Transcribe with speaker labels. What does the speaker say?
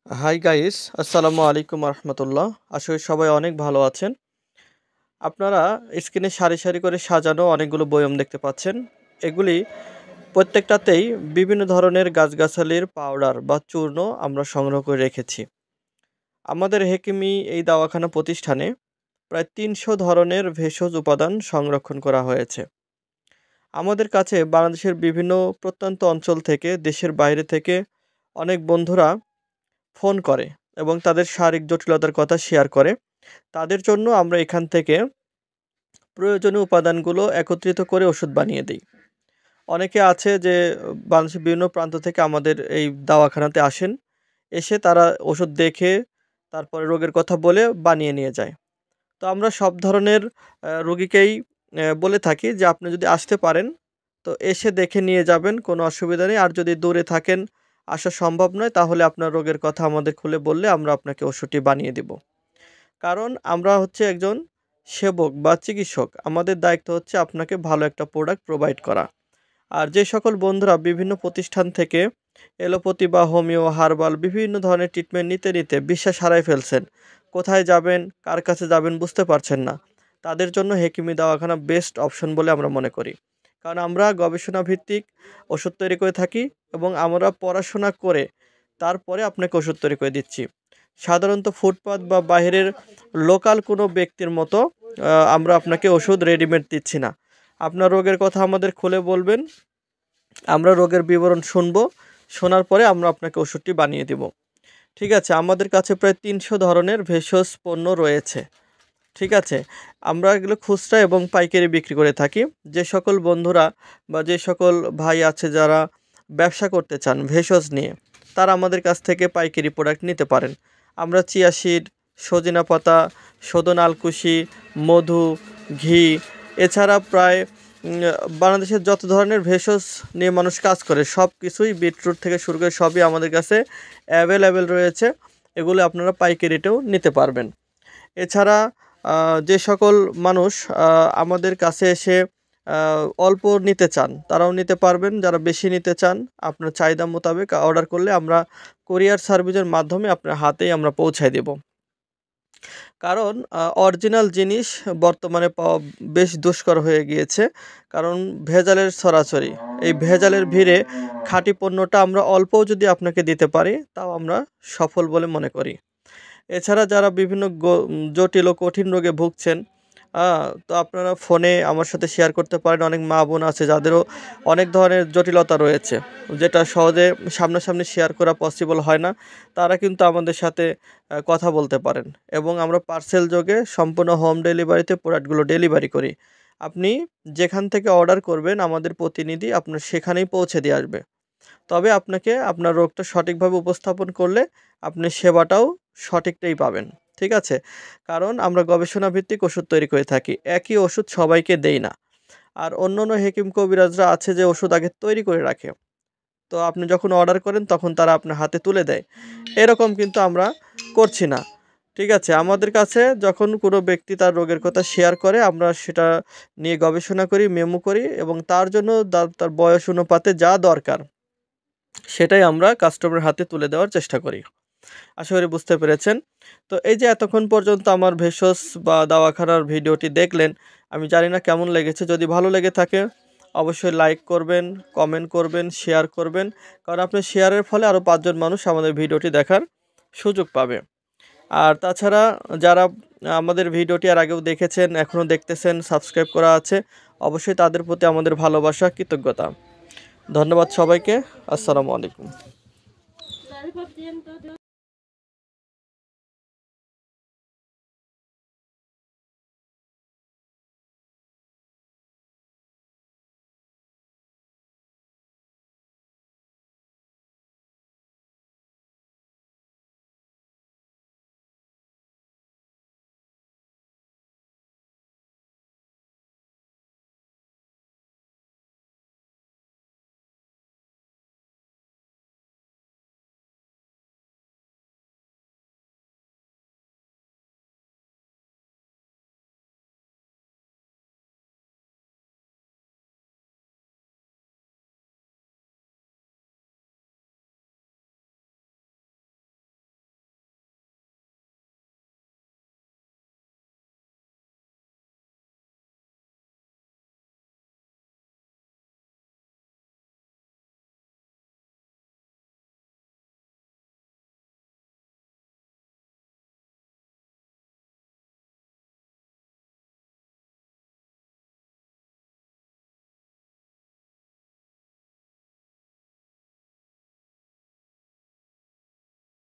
Speaker 1: Hi guys, আসসালামু আলাইকুম রহমতুল্লাহ। আশা করি সবাই অনেক ভালো আছেন। আপনারা স্ক্রিনে সারি সারি করে সাজানো অনেকগুলো বয়ম দেখতে পাচ্ছেন। এগুলি প্রত্যেকটাতেই বিভিন্ন ধরনের গাছগাছালির পাউডার বা চূর্ণ আমরা সংগ্রহ করে রেখেছি। আমাদের হেকিমি এই দাওয়াখানা প্রতিষ্ঠানে প্রায় ৩০০ ধরনের ভেষজ উপাদান সংরক্ষণ করা হয়েছে। আমাদের কাছে বাংলাদেশের বিভিন্ন প্রত্যন্ত অঞ্চল থেকে, দেশের বাইরে থেকে অনেক বন্ধুরা ফোন করে এবং তাদের শারীরিক জটিলতার কথা শেয়ার করে। তাদের জন্য আমরা এখান থেকে প্রয়োজনীয় উপাদানগুলো একত্রিত করে ওষুধ বানিয়ে দিই। অনেকে আছে যে বাংলাদেশের বিভিন্ন প্রান্ত থেকে আমাদের এই দাওয়াখানাতে আসেন, এসে তারা ওষুধ দেখে তারপরে রোগের কথা বলে বানিয়ে নিয়ে যায়। তো আমরা সব ধরনের রোগীকেই বলে থাকি যে আপনি যদি আসতে পারেন তো এসে দেখে নিয়ে যাবেন, কোনো অসুবিধা নেই। আর যদি দূরে থাকেন, আসা সম্ভব নয়, তাহলে আপনার রোগের কথা আমাদের খুলে বললে আমরা আপনাকে ওষুধটি বানিয়ে দিব। কারণ আমরা হচ্ছে একজন সেবক বা চিকিৎসক, আমাদের দায়িত্ব হচ্ছে আপনাকে ভালো একটা প্রোডাক্ট প্রোভাইড করা। আর যে সকল বন্ধুরা বিভিন্ন প্রতিষ্ঠান থেকে এলোপ্যাথি বা হোমিও, হার্বাল বিভিন্ন ধরনের ট্রিটমেন্ট নিতে নিতে বিশ্বাস হারায় ফেলছেন, কোথায় যাবেন, কার কাছে যাবেন বুঝতে পারছেন না, তাদের জন্য হেকিমি দাওয়াখানা বেস্ট অপশন বলে আমরা মনে করি। কারণ আমরা গবেষণা ভিত্তিক ওষুধ তৈরি করে থাকি এবং আমরা পড়াশোনা করে তারপরে আপনাকে ওষুধ তৈরি করে দিচ্ছি। সাধারণত ফুটপাত বা বাইরের লোকাল কোনো ব্যক্তির মতো আমরা আপনাকে ওষুধ রেডিমেড দিচ্ছি না। আপনার রোগের কথা আমাদের খুলে বলবেন, আমরা রোগের বিবরণ শুনবো, শোনার পরে আমরা আপনাকে ওষুধটি বানিয়ে দিব। ঠিক আছে, আমাদের কাছে প্রায় ৩০০ ধরনের ভেষজ পণ্য রয়েছে। ঠিক আছে, আমরা এগুলো খুচরা এবং পাইকারি বিক্রি করে থাকি। যে সকল বন্ধুরা বা যে সকল ভাই আছে যারা ব্যবসা করতে চান ভেষজ নিয়ে, তারা আমাদের কাছ থেকে পাইকারি প্রোডাক্ট নিতে পারেন। আমরা চিয়া সিড, সজিনা পাতা, সদন আলকুশি, মধু, ঘি, এছাড়া প্রায় বাংলাদেশের যত ধরনের ভেষজ নিয়ে মানুষ কাজ করে সব কিছুই, বিটরুট থেকে শুরু করে সবই আমাদের কাছে অ্যাভেলেবেল রয়েছে। এগুলো আপনারা পাইকারিতেও নিতে পারবেন। এছাড়া যে সকল মানুষ আমাদের কাছে এসে অল্প নিতে চান তারাও নিতে পারবেন। যারা বেশি নিতে চান, আপনার চাহিদা মোতাবেক অর্ডার করলে আমরা কুরিয়ার সার্ভিসের মাধ্যমে আপনার হাতেই আমরা পৌঁছায় দেব। কারণ অরিজিনাল জিনিস বর্তমানে পাওয়া বেশ দুষ্কর হয়ে গিয়েছে। কারণ ভেজালের ছড়াছড়ি, এই ভেজালের ভিড়ে খাঁটি পণ্যটা আমরা অল্পও যদি আপনাকে দিতে পারি তাও আমরা সফল বলে মনে করি। এছাড়া যারা বিভিন্ন জটিল ও কঠিন রোগে ভুগছেন, তো আপনারা ফোনে আমার সাথে শেয়ার করতে পারেন। অনেক মা বোন আছে যাদেরও অনেক ধরনের জটিলতা রয়েছে, যেটা সহজে সামনাসামনি শেয়ার করা পসিবল হয় না। তারা কিন্তু আমাদের সাথে কথা বলতে পারেন এবং আমরা পার্সেল যোগে সম্পূর্ণ হোম ডেলিভারিতে প্রোডাক্টগুলো ডেলিভারি করি। আপনি যেখান থেকে অর্ডার করবেন আমাদের প্রতিনিধি আপনার সেখানেই পৌঁছে দিয়ে আসবে। তবে আপনাকে আপনার রোগটা সঠিকভাবে উপস্থাপন করলে আপনি সেবাটাও সঠিকটাই পাবেন। ঠিক আছে? কারণ আমরা গবেষণা ভিত্তিক ওষুধ তৈরি করে থাকি। একই ওষুধ সবাইকে দেই না। আর অন্যান্য হেকিম কবিরাজরা আছে যে ওষুধ আগে তৈরি করে রাখে। তো আপনি যখন অর্ডার করেন তখন তারা আপনার হাতে তুলে দেয়। এরকম কিন্তু আমরা করছি না। ঠিক আছে? আমাদের কাছে যখন কোনো ব্যক্তি তার রোগের কথা শেয়ার করে আমরা সেটা নিয়ে গবেষণা করি, মেমো করি এবং তার জন্য তার বয়স অনুপাতে যা দরকার সেটাই আমরা কাস্টমারের হাতে তুলে দেওয়ার চেষ্টা করি। আশা করি বুঝতে পেরেছেন। তো এই যে এতক্ষণ পর্যন্ত আমার ভেষজ বা দাওয়াখানার ভিডিওটি দেখলেন, আমি জানি না কেমন লেগেছে। যদি ভালো লেগে থাকে অবশ্যই লাইক করবেন, কমেন্ট করবেন, শেয়ার করবেন। কারণ আপনার শেয়ারের ফলে আরও ৫ জন মানুষ আমাদের ভিডিওটি দেখার সুযোগ পাবে। আর তাছাড়া যারা আমাদের ভিডিওটি আর আগেও দেখেছেন, এখনও দেখতেছেন, সাবস্ক্রাইব করা আছে, অবশ্যই তাদের প্রতি আমাদের ভালোবাসা, কৃতজ্ঞতা। ধন্যবাদ সবাইকে। আসসালামু আলাইকুম।